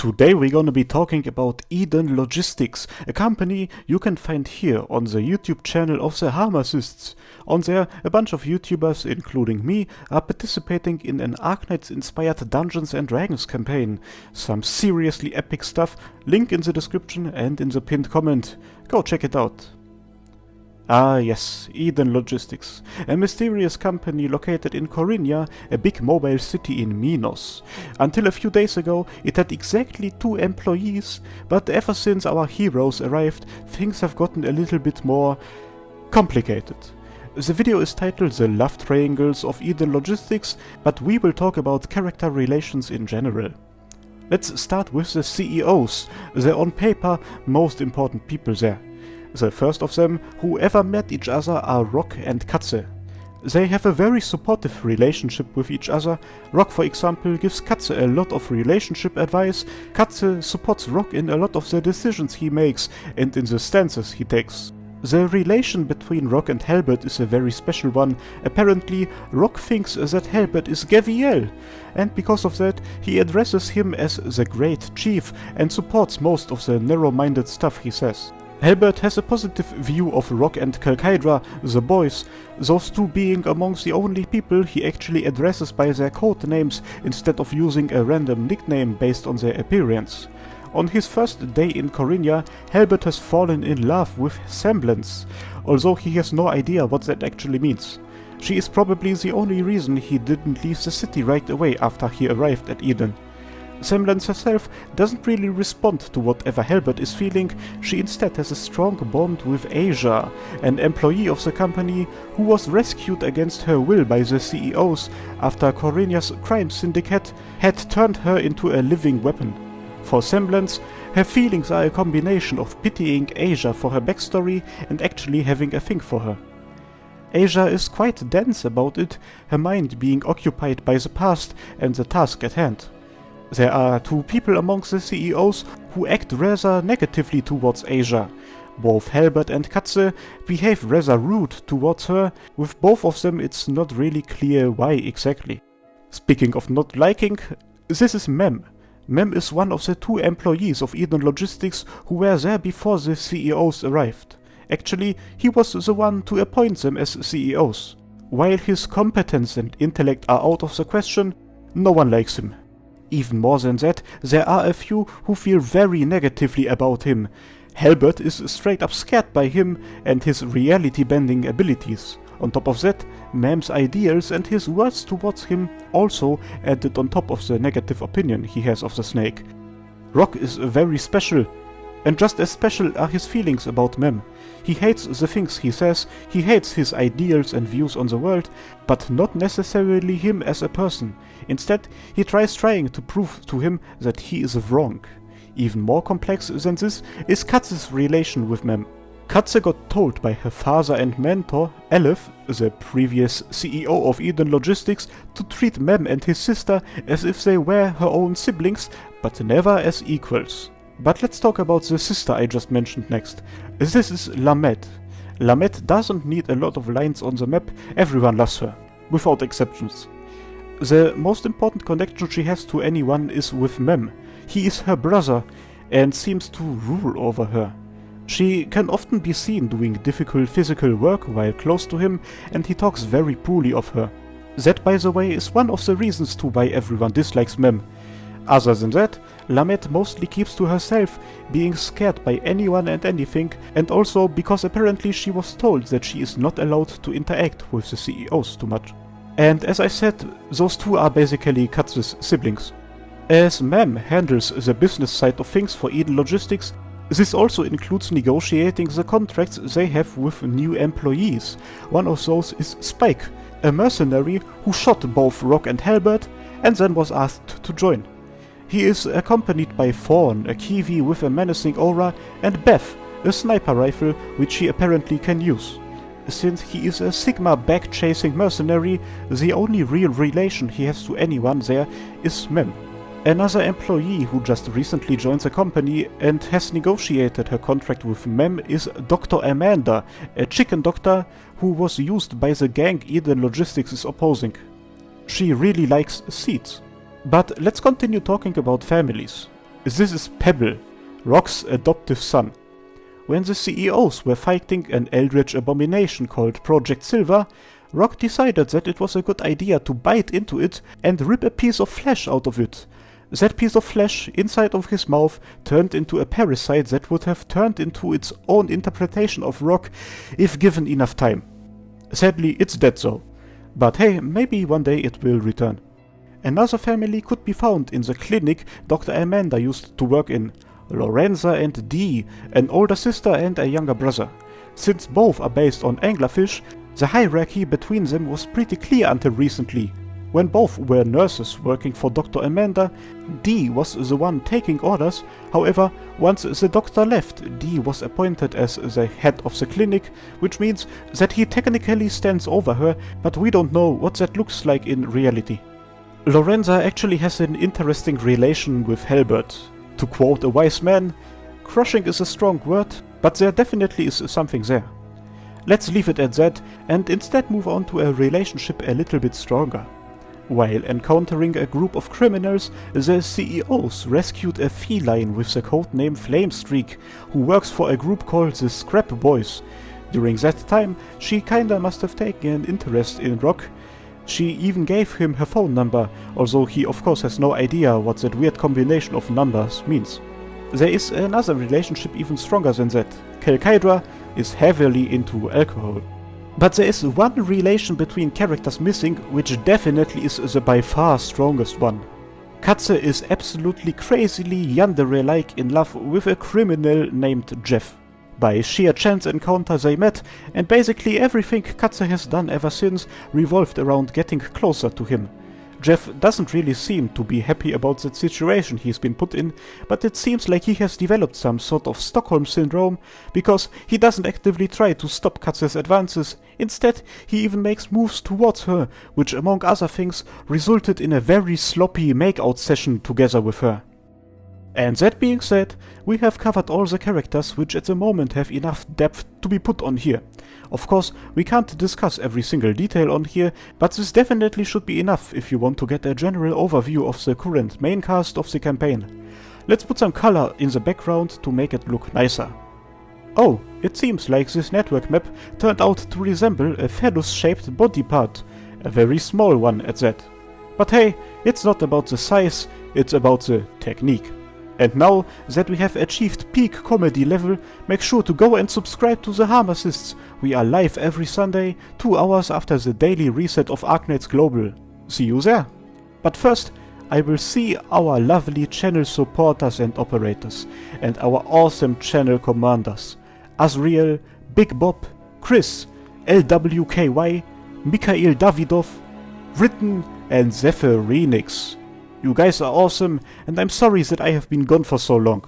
Today we're gonna be talking about Eden Logistics, a company you can find here on the YouTube channel of the Harmacists. On there, a bunch of YouTubers, including me, are participating in an Arknights-inspired Dungeons & Dragons campaign. Some seriously epic stuff, link in the description and in the pinned comment. Go check it out. Ah yes, Eden Logistics, a mysterious company located in Korinia, a big mobile city in Minos. Until a few days ago it had exactly 2 employees, but ever since our heroes arrived, things have gotten a little bit more complicated. The video is titled The Love Triangles of Eden Logistics, but we will talk about character relations in general. Let's start with the CEOs, the on paper most important people there. The first of them who ever met each other are Rock and Katsu. They have a very supportive relationship with each other. Rock, for example, gives Katsu a lot of relationship advice. Katsu supports Rock in a lot of the decisions he makes and in the stances he takes. The relation between Rock and Halbert is a very special one. Apparently, Rock thinks that Halbert is Gaviel, and because of that, he addresses him as the Great Chief and supports most of the narrow-minded stuff he says. Halbert has a positive view of Rock and Kalkaidra, the boys, those two being amongst the only people he actually addresses by their code names instead of using a random nickname based on their appearance. On his first day in Korinia, Halbert has fallen in love with Semblance, although he has no idea what that actually means. She is probably the only reason he didn't leave the city right away after he arrived at Eden. Semblance herself doesn't really respond to whatever Halbert is feeling. She instead has a strong bond with Asia, an employee of the company who was rescued against her will by the CEOs after Korinia's crime syndicate had turned her into a living weapon. For Semblance, her feelings are a combination of pitying Asia for her backstory and actually having a thing for her. Asia is quite dense about it, her mind being occupied by the past and the task at hand. There are 2 people amongst the CEOs who act rather negatively towards Asia. Both Halbert and Katsu behave rather rude towards her. With both of them it's not really clear why exactly. Speaking of not liking, this is Mem. Mem is one of the 2 employees of Eden Logistics who were there before the CEOs arrived. Actually, he was the one to appoint them as CEOs. While his competence and intellect are out of the question, no one likes him. Even more than that, there are a few who feel very negatively about him. Halbert is straight up scared by him and his reality-bending abilities. On top of that, Mem's ideals and his words towards him also added on top of the negative opinion he has of the snake. Rock is very special, and just as special are his feelings about Mem. He hates the things he says, he hates his ideals and views on the world, but not necessarily him as a person. Instead, he tries to prove to him that he is wrong. Even more complex than this is Katsu's relation with Mem. Katsu got told by her father and mentor, Aleph, the previous CEO of Eden Logistics, to treat Mem and his sister as if they were her own siblings, but never as equals. But let's talk about the sister I just mentioned next. This is Lamet. Lamet doesn't need a lot of lines on the map, everyone loves her, without exceptions. The most important connection she has to anyone is with Mem. He is her brother and seems to rule over her. She can often be seen doing difficult physical work while close to him, and he talks very poorly of her. That, by the way, is one of the reasons to why everyone dislikes Mem. Other than that, Lamet mostly keeps to herself, being scared by anyone and anything, and also because apparently she was told that she is not allowed to interact with the CEOs too much. And as I said, those 2 are basically Katsu's siblings. As Mem handles the business side of things for Eden Logistics, this also includes negotiating the contracts they have with new employees. One of those is Spike, a mercenary who shot both Rock and Halbert and then was asked to join. He is accompanied by Fawn, a Kiwi with a menacing aura, and Beth, a sniper rifle which he apparently can use. Since he is a Sigma back-chasing mercenary, the only real relation he has to anyone there is Mem. Another employee who just recently joined the company and has negotiated her contract with Mem is Dr. Amanda, a chicken doctor who was used by the gang Eden Logistics is opposing. She really likes seeds. But let's continue talking about families. This is Pebble, Rock's adoptive son. When the CEOs were fighting an eldritch abomination called Project Silver, Rock decided that it was a good idea to bite into it and rip a piece of flesh out of it. That piece of flesh inside of his mouth turned into a parasite that would have turned into its own interpretation of Rock if given enough time. Sadly, it's dead though. But hey, maybe one day it will return. Another family could be found in the clinic Dr. Amanda used to work in. Lorenza and Dee, an older sister and a younger brother. Since both are based on anglerfish, the hierarchy between them was pretty clear until recently. When both were nurses working for Dr. Amanda, Dee was the one taking orders. However, once the doctor left, Dee was appointed as the head of the clinic, which means that he technically stands over her, but we don't know what that looks like in reality. Lorenza actually has an interesting relation with Halbert. To quote a wise man, crushing is a strong word, but there definitely is something there. Let's leave it at that and instead move on to a relationship a little bit stronger. While encountering a group of criminals, the CEOs rescued a feline with the codename Flamestreak, who works for a group called the Scrap Boys. During that time, she kinda must have taken an interest in Rock. She even gave him her phone number, although he of course has no idea what that weird combination of numbers means. There is another relationship even stronger than that. Kel is heavily into alcohol. But there is one relation between characters missing, which definitely is the by far strongest one. Katsu is absolutely crazily yandere-like in love with a criminal named Jeff. By sheer chance encounter they met, and basically everything Katsu has done ever since revolved around getting closer to him. Jeff doesn't really seem to be happy about the situation he's been put in, but it seems like he has developed some sort of Stockholm syndrome, because he doesn't actively try to stop Katsu's advances. Instead, he even makes moves towards her, which among other things resulted in a very sloppy make-out session together with her. And that being said, we have covered all the characters which at the moment have enough depth to be put on here. Of course, we can't discuss every single detail on here, but this definitely should be enough if you want to get a general overview of the current main cast of the campaign. Let's put some color in the background to make it look nicer. Oh, it seems like this network map turned out to resemble a phallus-shaped body part, a very small one at that. But hey, it's not about the size, it's about the technique. And now that we have achieved peak comedy level, make sure to go and subscribe to the Harmacists. We are live every Sunday, 2 hours after the daily reset of Arknights Global. See you there! But first, I will see our lovely channel supporters and operators, and our awesome channel commanders. Azriel, Big Bob, Chris, LWKY, Mikhail Davidov, Written and Zephyrinix. You guys are awesome, and I'm sorry that I have been gone for so long.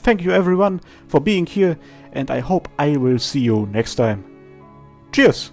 Thank you everyone for being here, and I hope I will see you next time. Cheers!